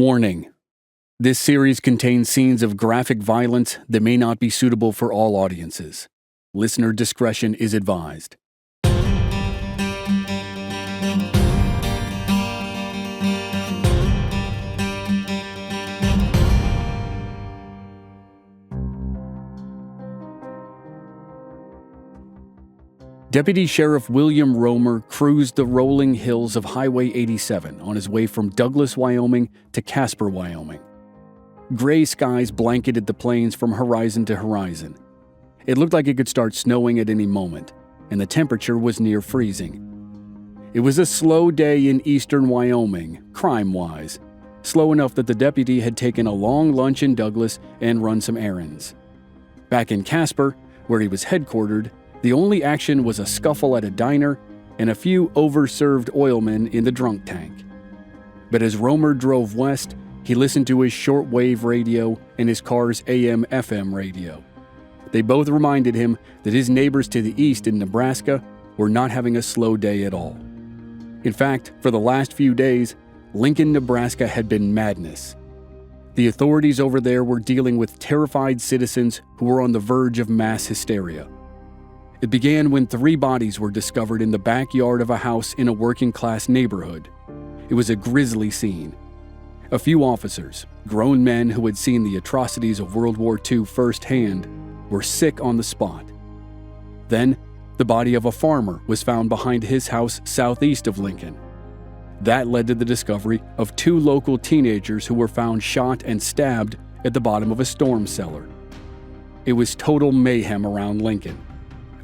Warning: this series contains scenes of graphic violence that may not be suitable for all audiences. Listener discretion is advised. Deputy Sheriff William Romer cruised the rolling hills of Highway 87 on his way from Douglas, Wyoming to Casper, Wyoming. Gray skies blanketed the plains from horizon to horizon. It looked like it could start snowing at any moment, and the temperature was near freezing. It was a slow day in eastern Wyoming, crime-wise, slow enough that the deputy had taken a long lunch in Douglas and run some errands. Back in Casper, where he was headquartered, the only action was a scuffle at a diner and a few overserved oilmen in the drunk tank. But as Romer drove west, he listened to his shortwave radio and his car's AM/FM radio. They both reminded him that his neighbors to the east in Nebraska were not having a slow day at all. In fact, for the last few days, Lincoln, Nebraska had been madness. The authorities over there were dealing with terrified citizens who were on the verge of mass hysteria. It began when 3 bodies were discovered in the backyard of a house in a working-class neighborhood. It was a grisly scene. A few officers, grown men who had seen the atrocities of World War II firsthand, were sick on the spot. Then, the body of a farmer was found behind his house southeast of Lincoln. That led to the discovery of 2 local teenagers who were found shot and stabbed at the bottom of a storm cellar. It was total mayhem around Lincoln.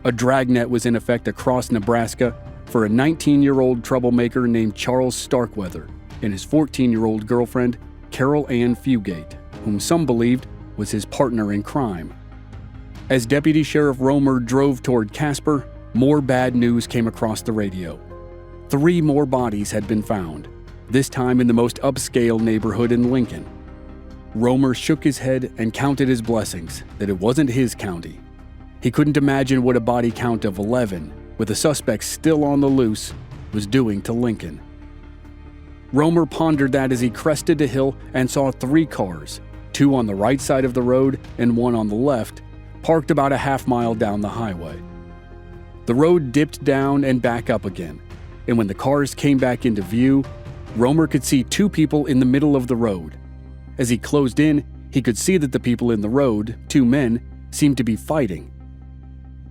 A dragnet was in effect across Nebraska for a 19-year-old troublemaker named Charles Starkweather and his 14-year-old girlfriend, Caril Ann Fugate, whom some believed was his partner in crime. As Deputy Sheriff Romer drove toward Casper, more bad news came across the radio. 3 more bodies had been found, this time in the most upscale neighborhood in Lincoln. Romer shook his head and counted his blessings that it wasn't his county. He couldn't imagine what a body count of 11, with the suspects still on the loose, was doing to Lincoln. Romer pondered that as he crested a hill and saw 3 cars, 2 on the right side of the road and 1 on the left, parked about a half-mile down the highway. The road dipped down and back up again, and when the cars came back into view, Romer could see 2 people in the middle of the road. As he closed in, he could see that the people in the road, 2 men, seemed to be fighting.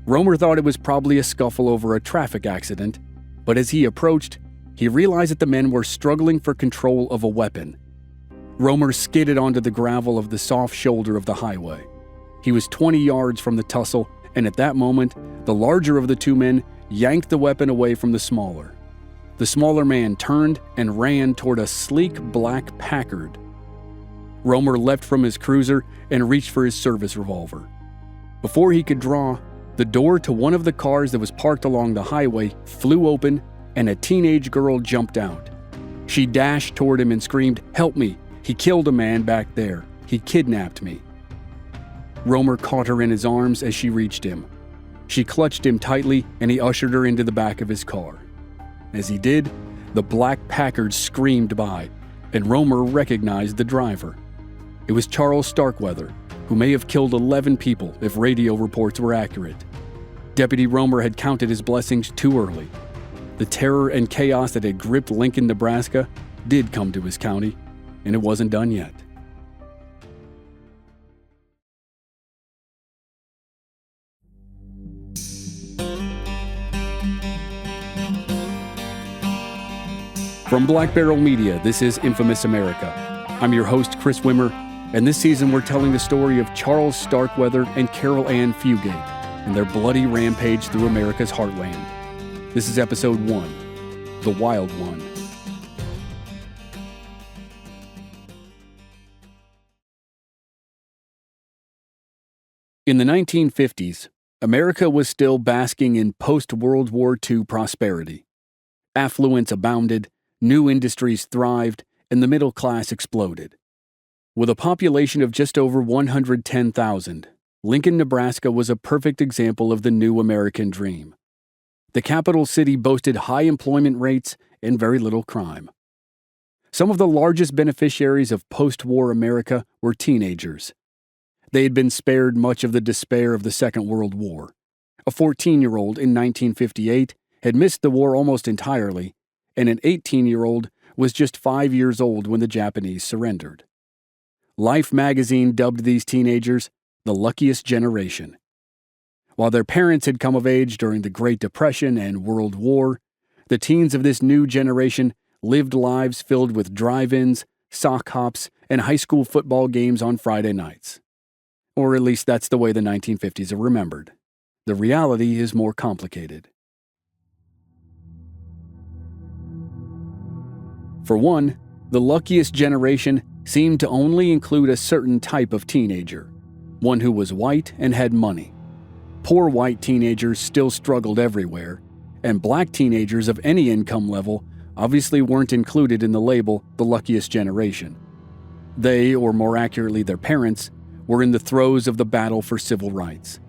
Romer thought it was probably a scuffle over a traffic accident, but as he approached, he realized that the men were struggling for control of a weapon. Romer skidded onto the gravel of the soft shoulder of the highway. He was 20 yards from the tussle, and at that moment, the larger of the 2 men yanked the weapon away from the smaller. The smaller man turned and ran toward a sleek black Packard. Romer leapt from his cruiser and reached for his service revolver. Before he could draw, the door to one of the cars that was parked along the highway flew open and a teenage girl jumped out. She dashed toward him and screamed, "Help me! He killed a man back there. He kidnapped me." Romer caught her in his arms as she reached him. She clutched him tightly and he ushered her into the back of his car. As he did, the black Packard screamed by, and Romer recognized the driver. It was Charles Starkweather, who may have killed 11 people if radio reports were accurate. Deputy Romer had counted his blessings too early. The terror and chaos that had gripped Lincoln, Nebraska, did come to his county, and it wasn't done yet. From Black Barrel Media, this is Infamous America. I'm your host, Chris Wimmer, and this season we're telling the story of Charles Starkweather and Caril Ann Fugate and their bloody rampage through America's heartland. This is episode 1, The Wild One. In the 1950s, America was still basking in post-World War II prosperity. Affluence abounded, new industries thrived, and the middle class exploded. With a population of just over 110,000, Lincoln, Nebraska was a perfect example of the new American dream. The capital city boasted high employment rates and very little crime. Some of the largest beneficiaries of post-war America were teenagers. They had been spared much of the despair of the Second World War. A 14-year-old in 1958 had missed the war almost entirely, and an 18-year-old was just 5 years old when the Japanese surrendered. Life magazine dubbed these teenagers the luckiest generation. While their parents had come of age during the Great Depression and World War, the teens of this new generation lived lives filled with drive-ins, sock hops, and high school football games on Friday nights. Or at least that's the way the 1950s are remembered. The reality is more complicated. For one, the luckiest generation seemed to only include a certain type of teenager, one who was white and had money. Poor white teenagers still struggled everywhere, and black teenagers of any income level obviously weren't included in the label the luckiest generation. They, or more accurately their parents, were in the throes of the battle for civil rights.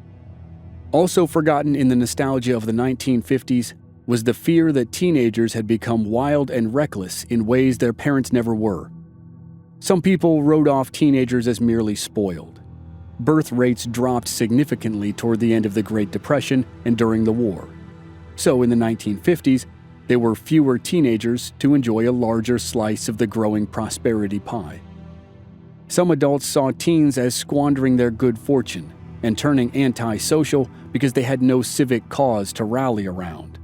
Also forgotten in the nostalgia of the 1950s was the fear that teenagers had become wild and reckless in ways their parents never were. Some people wrote off teenagers as merely spoiled. Birth rates dropped significantly toward the end of the Great Depression and during the war. So in the 1950s, there were fewer teenagers to enjoy a larger slice of the growing prosperity pie. Some adults saw teens as squandering their good fortune and turning antisocial because they had no civic cause to rally around.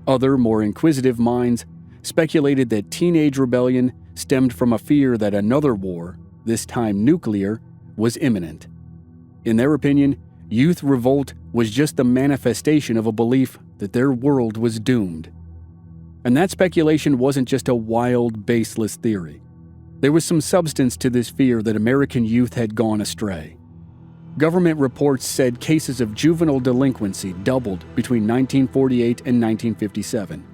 Other, more inquisitive minds speculated that teenage rebellion stemmed from a fear that another war, this time nuclear, was imminent. In their opinion, youth revolt was just the manifestation of a belief that their world was doomed. And that speculation wasn't just a wild, baseless theory. There was some substance to this fear that American youth had gone astray. Government reports said cases of juvenile delinquency doubled between 1948 and 1957.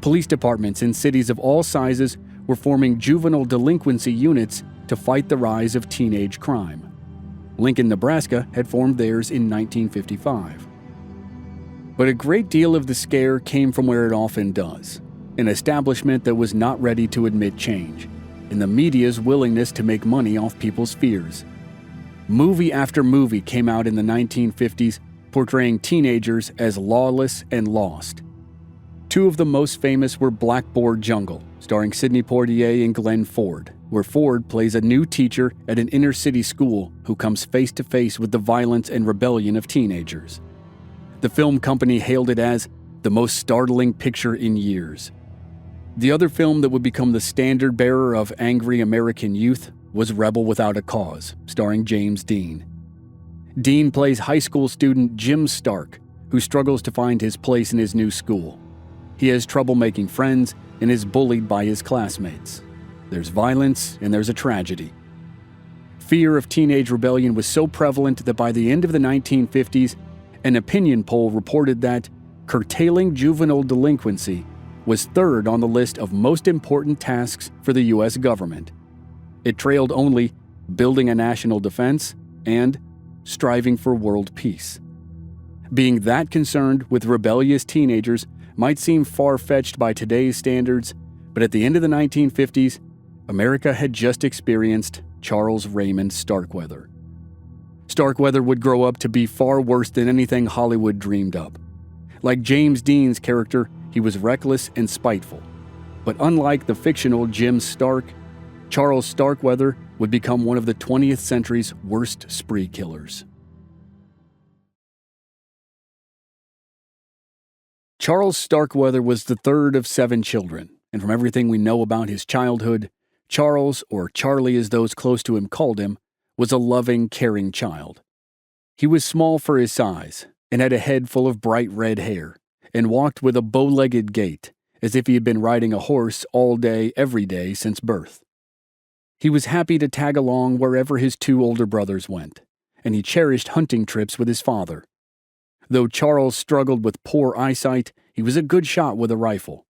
Police departments in cities of all sizes were forming juvenile delinquency units to fight the rise of teenage crime. Lincoln, Nebraska had formed theirs in 1955. But a great deal of the scare came from where it often does, an establishment that was not ready to admit change, and the media's willingness to make money off people's fears. Movie after movie came out in the 1950s portraying teenagers as lawless and lost. Two of the most famous were Blackboard Jungle, starring Sidney Poitier and Glenn Ford, where Ford plays a new teacher at an inner-city school who comes face-to-face with the violence and rebellion of teenagers. The film company hailed it as the most startling picture in years. The other film that would become the standard-bearer of angry American youth was Rebel Without a Cause, starring James Dean. Dean plays high school student Jim Stark, who struggles to find his place in his new school. He has trouble making friends and is bullied by his classmates. There's violence and there's a tragedy. Fear of teenage rebellion was so prevalent that by the end of the 1950s, an opinion poll reported that curtailing juvenile delinquency was third on the list of most important tasks for the U.S. government. It trailed only building a national defense and striving for world peace. Being that concerned with rebellious teenagers might seem far-fetched by today's standards, but at the end of the 1950s, America had just experienced Charles Raymond Starkweather. Starkweather would grow up to be far worse than anything Hollywood dreamed up. Like James Dean's character, he was reckless and spiteful. But unlike the fictional Jim Stark, Charles Starkweather would become one of the 20th century's worst spree killers. Charles Starkweather was the third of 7 children, and from everything we know about his childhood, Charles, or Charlie as those close to him called him, was a loving, caring child. He was small for his size, and had a head full of bright red hair, and walked with a bow-legged gait, as if he had been riding a horse all day, every day since birth. He was happy to tag along wherever his 2 older brothers went, and he cherished hunting trips with his father. Though Charles struggled with poor eyesight, he was a good shot with a rifle.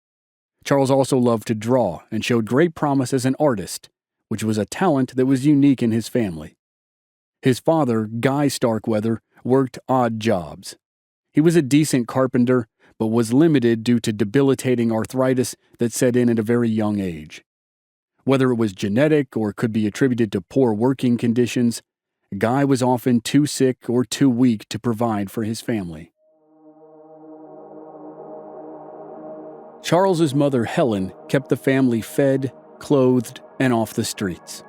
Charles also loved to draw and showed great promise as an artist, which was a talent that was unique in his family. His father, Guy Starkweather, worked odd jobs. He was a decent carpenter, but was limited due to debilitating arthritis that set in at a very young age. Whether it was genetic or could be attributed to poor working conditions, Guy was often too sick or too weak to provide for his family. Charles's mother, Helen, kept the family fed, clothed, and off the streets.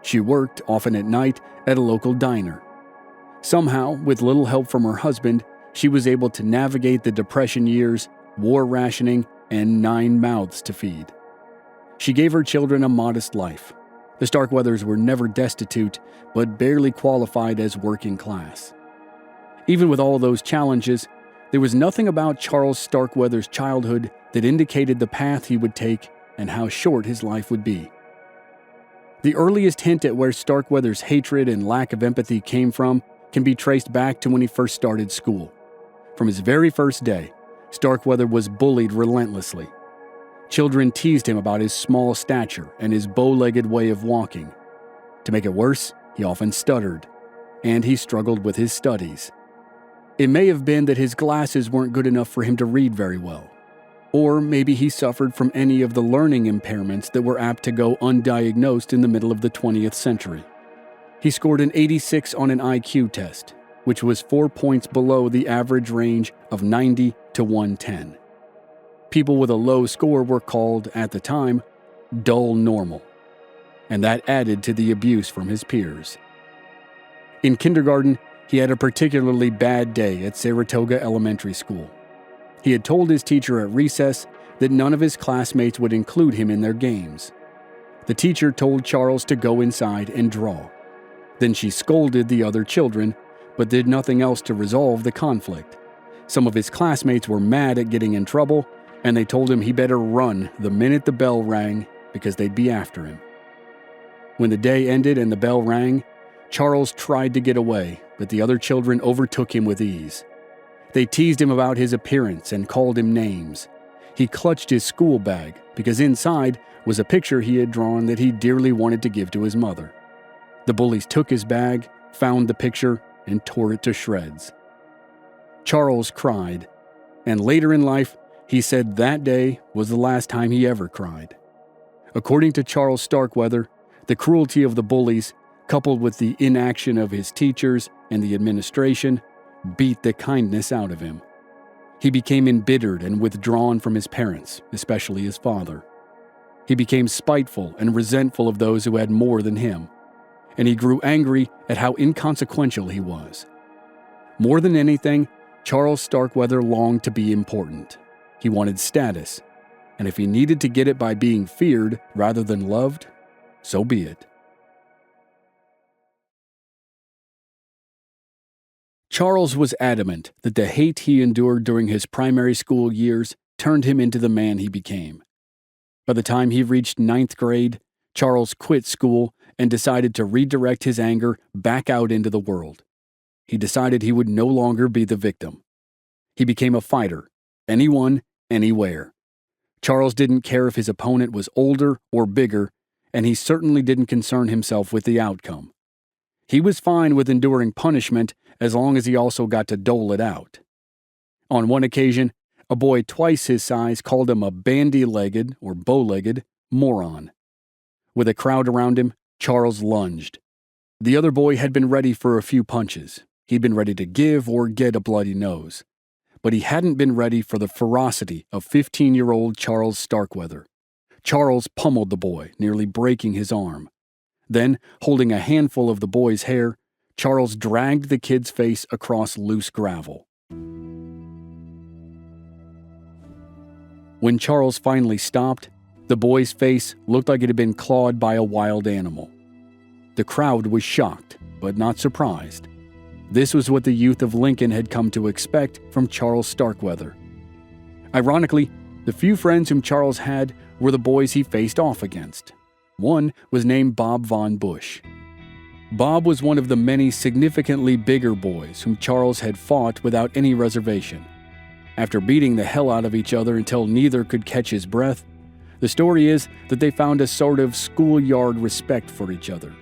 She worked, often at night, at a local diner. Somehow, with little help from her husband, she was able to navigate the Depression years, war rationing, and 9 mouths to feed. She gave her children a modest life. The Starkweathers were never destitute, but barely qualified as working class. Even with all those challenges, there was nothing about Charles Starkweather's childhood that indicated the path he would take and how short his life would be. The earliest hint at where Starkweather's hatred and lack of empathy came from can be traced back to when he first started school. From his very first day, Starkweather was bullied relentlessly. Children teased him about his small stature and his bow-legged way of walking. To make it worse, he often stuttered, and he struggled with his studies. It may have been that his glasses weren't good enough for him to read very well. Or maybe he suffered from any of the learning impairments that were apt to go undiagnosed in the middle of the 20th century. He scored an 86 on an IQ test, which was 4 points below the average range of 90 to 110. People with a low score were called, at the time, dull normal, and that added to the abuse from his peers. In kindergarten, he had a particularly bad day at Saratoga Elementary School. He had told his teacher at recess that none of his classmates would include him in their games. The teacher told Charles to go inside and draw. Then she scolded the other children, but did nothing else to resolve the conflict. Some of his classmates were mad at getting in trouble, and they told him he better run the minute the bell rang because they'd be after him. When the day ended and the bell rang, Charles tried to get away, but the other children overtook him with ease. They teased him about his appearance and called him names. He clutched his school bag because inside was a picture he had drawn that he dearly wanted to give to his mother. The bullies took his bag, found the picture, and tore it to shreds. Charles cried, and later in life, he said that day was the last time he ever cried. According to Charles Starkweather, the cruelty of the bullies, coupled with the inaction of his teachers and the administration, beat the kindness out of him. He became embittered and withdrawn from his parents, especially his father. He became spiteful and resentful of those who had more than him, and he grew angry at how inconsequential he was. More than anything, Charles Starkweather longed to be important. He wanted status, and if he needed to get it by being feared rather than loved, so be it. Charles was adamant that the hate he endured during his primary school years turned him into the man he became. By the time he reached 9th grade, Charles quit school and decided to redirect his anger back out into the world. He decided he would no longer be the victim. He became a fighter, anyone, anywhere. Charles didn't care if his opponent was older or bigger, and he certainly didn't concern himself with the outcome. He was fine with enduring punishment as long as he also got to dole it out. On one occasion, a boy twice his size called him a bandy-legged or bow-legged moron. With a crowd around him, Charles lunged. The other boy had been ready for a few punches. He'd been ready to give or get a bloody nose. But he hadn't been ready for the ferocity of 15-year-old Charles Starkweather. Charles pummeled the boy, nearly breaking his arm. Then, holding a handful of the boy's hair, Charles dragged the kid's face across loose gravel. When Charles finally stopped, the boy's face looked like it had been clawed by a wild animal. The crowd was shocked, but not surprised. This was what the youth of Lincoln had come to expect from Charles Starkweather. Ironically, the few friends whom Charles had were the boys he faced off against. One was named Bob Von Bush. Bob was one of the many significantly bigger boys whom Charles had fought without any reservation. After beating the hell out of each other until neither could catch his breath, the story is that they found a sort of schoolyard respect for each other.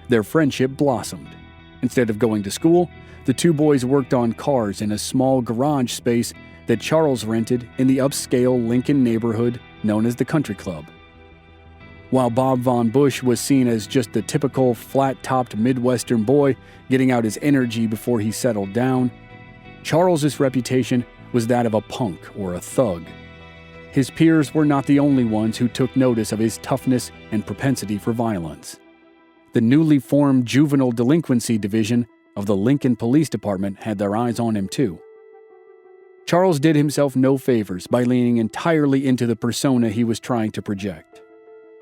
Their friendship blossomed. Instead of going to school, the two boys worked on cars in a small garage space that Charles rented in the upscale Lincoln neighborhood known as the Country Club. While Bob Von Busch was seen as just the typical flat-topped Midwestern boy getting out his energy before he settled down, Charles's reputation was that of a punk or a thug. His peers were not the only ones who took notice of his toughness and propensity for violence. The newly formed Juvenile Delinquency Division of the Lincoln Police Department had their eyes on him too. Charles did himself no favors by leaning entirely into the persona he was trying to project.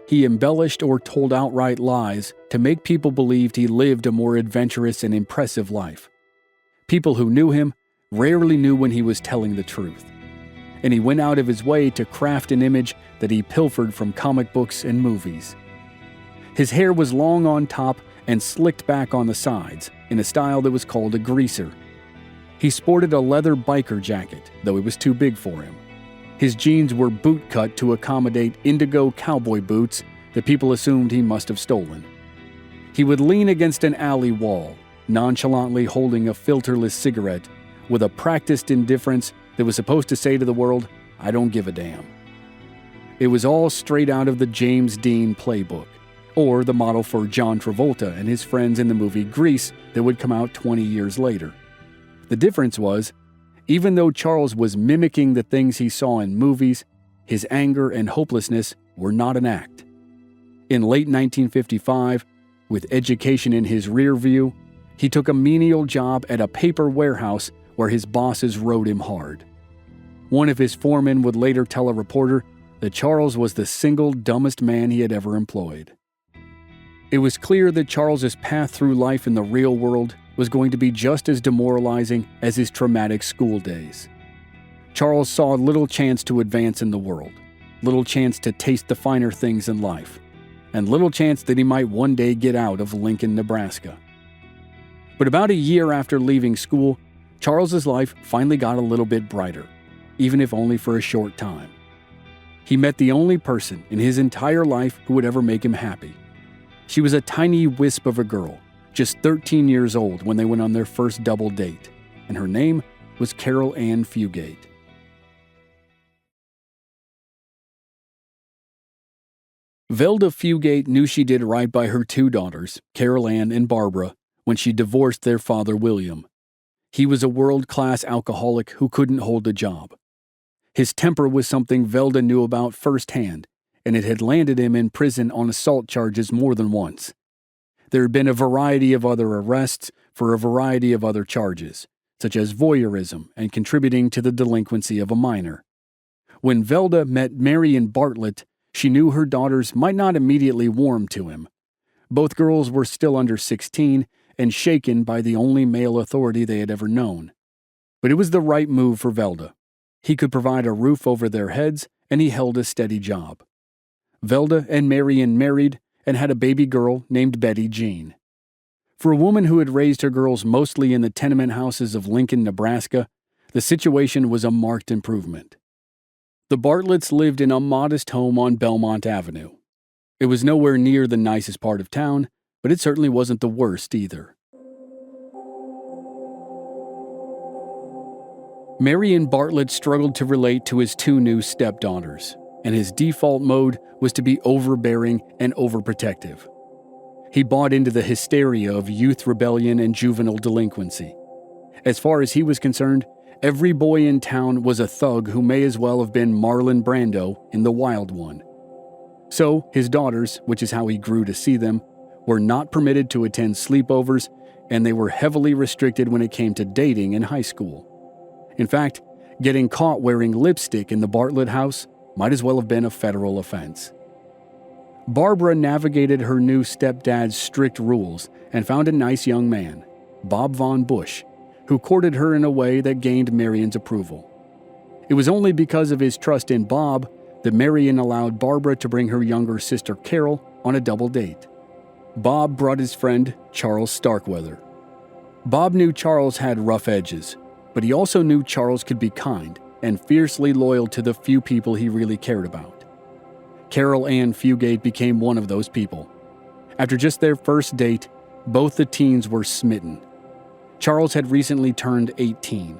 He embellished or told outright lies to make people believe he lived a more adventurous and impressive life. People who knew him rarely knew when he was telling the truth, and he went out of his way to craft an image that he pilfered from comic books and movies. His hair was long on top and slicked back on the sides in a style that was called a greaser. He sported a leather biker jacket, though it was too big for him. His jeans were boot-cut to accommodate indigo cowboy boots that people assumed he must have stolen. He would lean against an alley wall, nonchalantly holding a filterless cigarette, with a practiced indifference that was supposed to say to the world, "I don't give a damn." It was all straight out of the James Dean playbook, or the model for John Travolta and his friends in the movie Grease that would come out 20 years later. The difference was, even though Charles was mimicking the things he saw in movies, his anger and hopelessness were not an act. In late 1955, with education in his rear view, he took a menial job at a paper warehouse where his bosses rode him hard. One of his foremen would later tell a reporter that Charles was the single dumbest man he had ever employed. It was clear that Charles's path through life in the real world was going to be just as demoralizing as his traumatic school days. Charles saw little chance to advance in the world, little chance to taste the finer things in life, and little chance that he might one day get out of Lincoln, Nebraska. But about a year after leaving school, Charles's life finally got a little bit brighter, even if only for a short time. He met the only person in his entire life who would ever make him happy. She was a tiny wisp of a girl, just 13 years old when they went on their first double date, and her name was Caril Ann Fugate. Velda Fugate knew she did right by her two daughters, Caril Ann and Barbara, when she divorced their father William. He was a world-class alcoholic who couldn't hold a job. His temper was something Velda knew about firsthand, and it had landed him in prison on assault charges more than once. There had been a variety of other arrests for a variety of other charges, such as voyeurism and contributing to the delinquency of a minor. When Velda met Marion Bartlett, she knew her daughters might not immediately warm to him. Both girls were still under 16 and shaken by the only male authority they had ever known. But it was the right move for Velda. He could provide a roof over their heads, and he held a steady job. Velda and Marion married and had a baby girl named Betty Jean. For a woman who had raised her girls mostly in the tenement houses of Lincoln, Nebraska, the situation was a marked improvement. The Bartletts lived in a modest home on Belmont Avenue. It was nowhere near the nicest part of town, but it certainly wasn't the worst either. Marion Bartlett struggled to relate to his two new stepdaughters, and his default mode was to be overbearing and overprotective. He bought into the hysteria of youth rebellion and juvenile delinquency. As far as he was concerned, every boy in town was a thug who may as well have been Marlon Brando in The Wild One. So, his daughters, which is how he grew to see them, were not permitted to attend sleepovers, and they were heavily restricted when it came to dating in high school. In fact, getting caught wearing lipstick in the Bartlett house might as well have been a federal offense. Barbara navigated her new stepdad's strict rules and found a nice young man, Bob Von Busch, who courted her in a way that gained Marion's approval. It was only because of his trust in Bob that Marion allowed Barbara to bring her younger sister Caril on a double date. Bob brought his friend Charles Starkweather. Bob knew Charles had rough edges, but he also knew Charles could be kind and fiercely loyal to the few people he really cared about. Caril Ann Fugate became one of those people. After just their first date, both the teens were smitten. Charles had recently turned 18.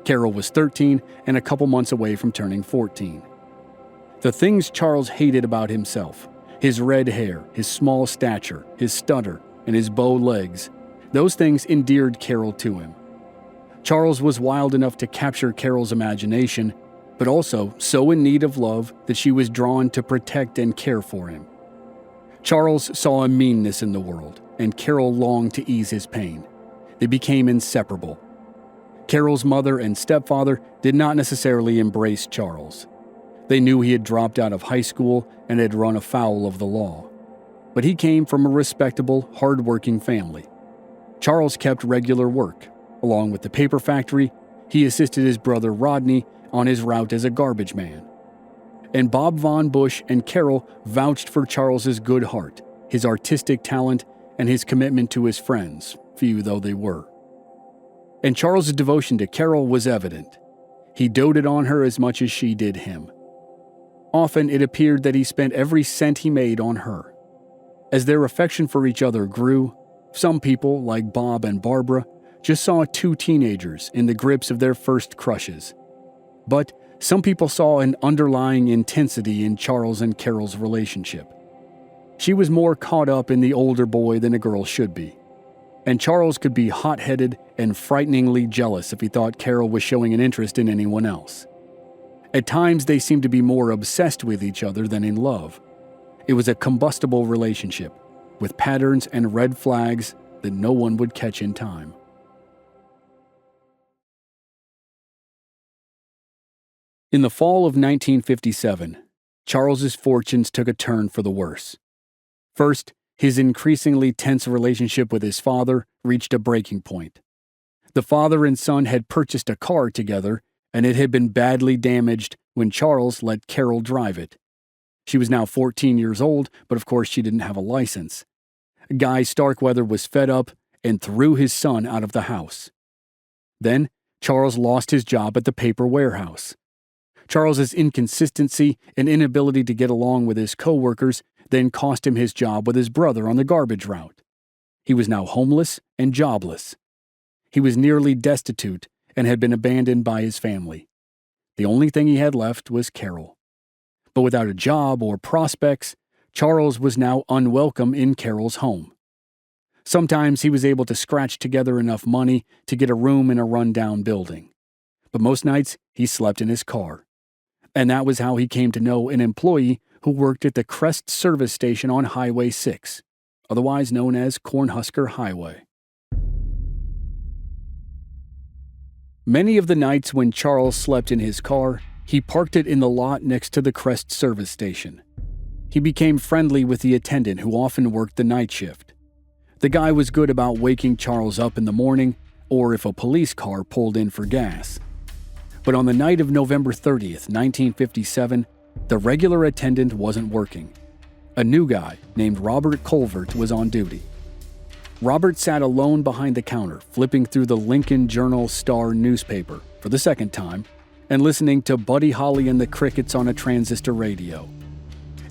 Caril was 13 and a couple months away from turning 14. The things Charles hated about himself, His red hair, his small stature, his stutter, and his bow legs, those things endeared Caril to him. Charles was wild enough to capture Caril's imagination, but also so in need of love that she was drawn to protect and care for him. Charles saw a meanness in the world, and Caril longed to ease his pain. They became inseparable. Caril's mother and stepfather did not necessarily embrace Charles. They knew he had dropped out of high school and had run afoul of the law. But he came from a respectable, hard-working family. Charles kept regular work. Along with the paper factory, he assisted his brother Rodney on his route as a garbage man. And Bob Von Bush and Caril vouched for Charles's good heart, his artistic talent, and his commitment to his friends, few though they were. And Charles's devotion to Caril was evident. He doted on her as much as she did him. Often it appeared that he spent every cent he made on her. As their affection for each other grew, some people, like Bob and Barbara, just saw two teenagers in the grips of their first crushes. But some people saw an underlying intensity in Charles and Caril's relationship. She was more caught up in the older boy than a girl should be. And Charles could be hot-headed and frighteningly jealous if he thought Caril was showing an interest in anyone else. At times, they seemed to be more obsessed with each other than in love. It was a combustible relationship, with patterns and red flags that no one would catch in time. In the fall of 1957, Charles's fortunes took a turn for the worse. First, his increasingly tense relationship with his father reached a breaking point. The father and son had purchased a car together, and it had been badly damaged when Charles let Caril drive it. She was now 14 years old, but of course she didn't have a license. Guy Starkweather was fed up and threw his son out of the house. Then, Charles lost his job at the paper warehouse. Charles's inconsistency and inability to get along with his co-workers then cost him his job with his brother on the garbage route. He was now homeless and jobless. He was nearly destitute and had been abandoned by his family. The only thing he had left was Caril. But without a job or prospects, Charles was now unwelcome in Caril's home. Sometimes he was able to scratch together enough money to get a room in a run-down building. But most nights, he slept in his car. And that was how he came to know an employee who worked at the Crest service station on Highway 6, otherwise known as Cornhusker Highway. Many of the nights when Charles slept in his car, he parked it in the lot next to the Crest service station. He became friendly with the attendant who often worked the night shift. The guy was good about waking Charles up in the morning, or if a police car pulled in for gas. But on the night of November 30th, 1957, the regular attendant wasn't working. A new guy named Robert Colvert was on duty. Robert sat alone behind the counter, flipping through the Lincoln Journal-Star newspaper for the second time and listening to Buddy Holly and the Crickets on a transistor radio.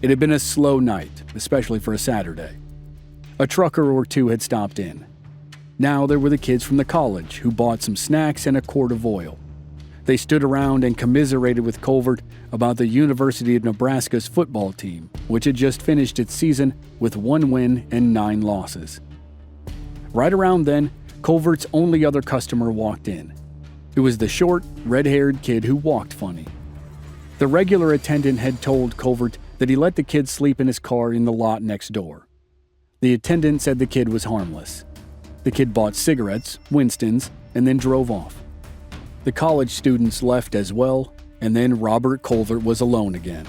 It had been a slow night, especially for a Saturday. A trucker or two had stopped in. Now there were the kids from the college who bought some snacks and a quart of oil. They stood around and commiserated with Colvert about the University of Nebraska's football team, which had just finished its season with 1 win and 9 losses. Right around then, Colvert's only other customer walked in. It was the short, red-haired kid who walked funny. The regular attendant had told Colvert that he let the kid sleep in his car in the lot next door. The attendant said the kid was harmless. The kid bought cigarettes, Winston's, and then drove off. The college students left as well, and then Robert Colvert was alone again.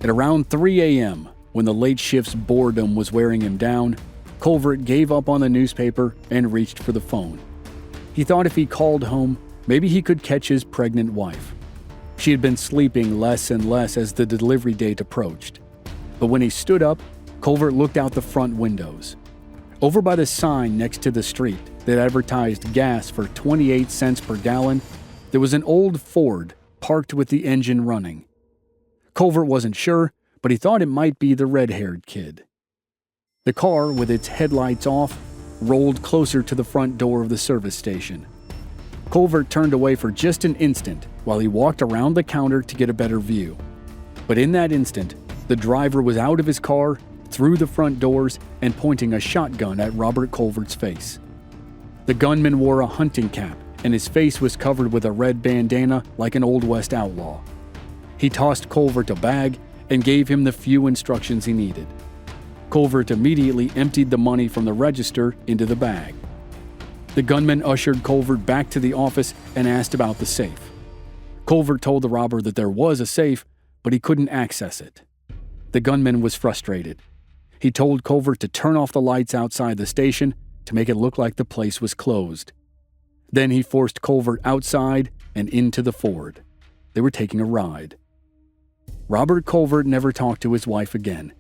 At around 3 a.m., when the late shift's boredom was wearing him down, Colvert gave up on the newspaper and reached for the phone. He thought if he called home, maybe he could catch his pregnant wife. She had been sleeping less and less as the delivery date approached. But when he stood up, Colvert looked out the front windows. Over by the sign next to the street that advertised gas for 28 cents per gallon, there was an old Ford parked with the engine running. Colvert wasn't sure, but he thought it might be the red-haired kid. The car, with its headlights off, rolled closer to the front door of the service station. Colvert turned away for just an instant while he walked around the counter to get a better view. But in that instant, The driver was out of his car, through the front doors, and pointing a shotgun at Robert Colvert's face. The gunman wore a hunting cap, and his face was covered with a red bandana like an Old West outlaw. He tossed Colvert a bag and gave him the few instructions he needed. Colvert immediately emptied the money from the register into the bag. The gunman ushered Colvert back to the office and asked about the safe. Colvert told the robber that there was a safe, but he couldn't access it. The gunman was frustrated. He told Colvert to turn off the lights outside the station to make it look like the place was closed. Then he forced Colvert outside and into the Ford. They were taking a ride. Robert Colvert never talked to his wife again.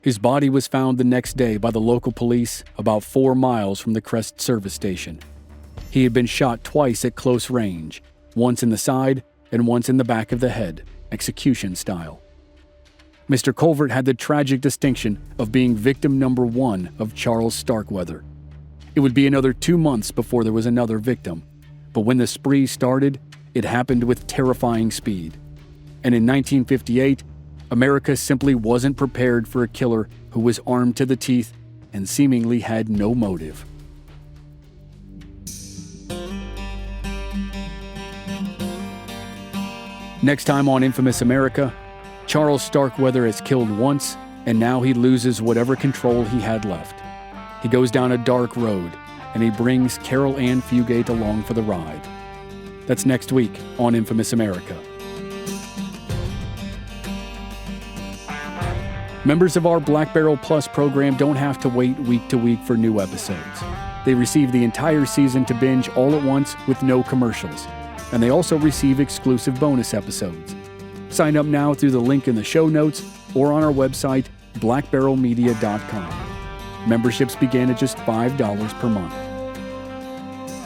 His body was found the next day by the local police about 4 miles from the Crest service station. He had been shot twice at close range, once in the side and once in the back of the head, execution style. Mr. Colvert had the tragic distinction of being victim number 1 of Charles Starkweather. It would be another 2 months before there was another victim, but when the spree started, it happened with terrifying speed. And in 1958, America simply wasn't prepared for a killer who was armed to the teeth and seemingly had no motive. Next time on Infamous America, Charles Starkweather has killed once, and now he loses whatever control he had left. He goes down a dark road, and he brings Caril Ann Fugate along for the ride. That's next week on Infamous America. Members of our Black Barrel Plus program don't have to wait week to week for new episodes. They receive the entire season to binge all at once with no commercials, and they also receive exclusive bonus episodes. Sign up now through the link in the show notes or on our website, blackbarrelmedia.com. Memberships begin at just $5 per month.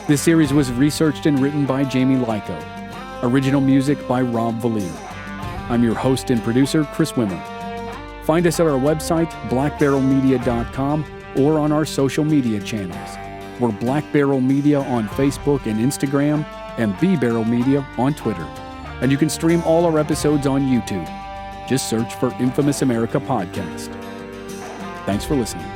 This series was researched and written by Jamie Lyko. Original music by Rob Valier. I'm your host and producer, Chris Wimmer. Find us at our website, blackbarrelmedia.com, or on our social media channels. We're Black Barrel Media on Facebook and Instagram, and B Barrel Media on Twitter. And you can stream all our episodes on YouTube. Just search for Infamous America Podcast. Thanks for listening.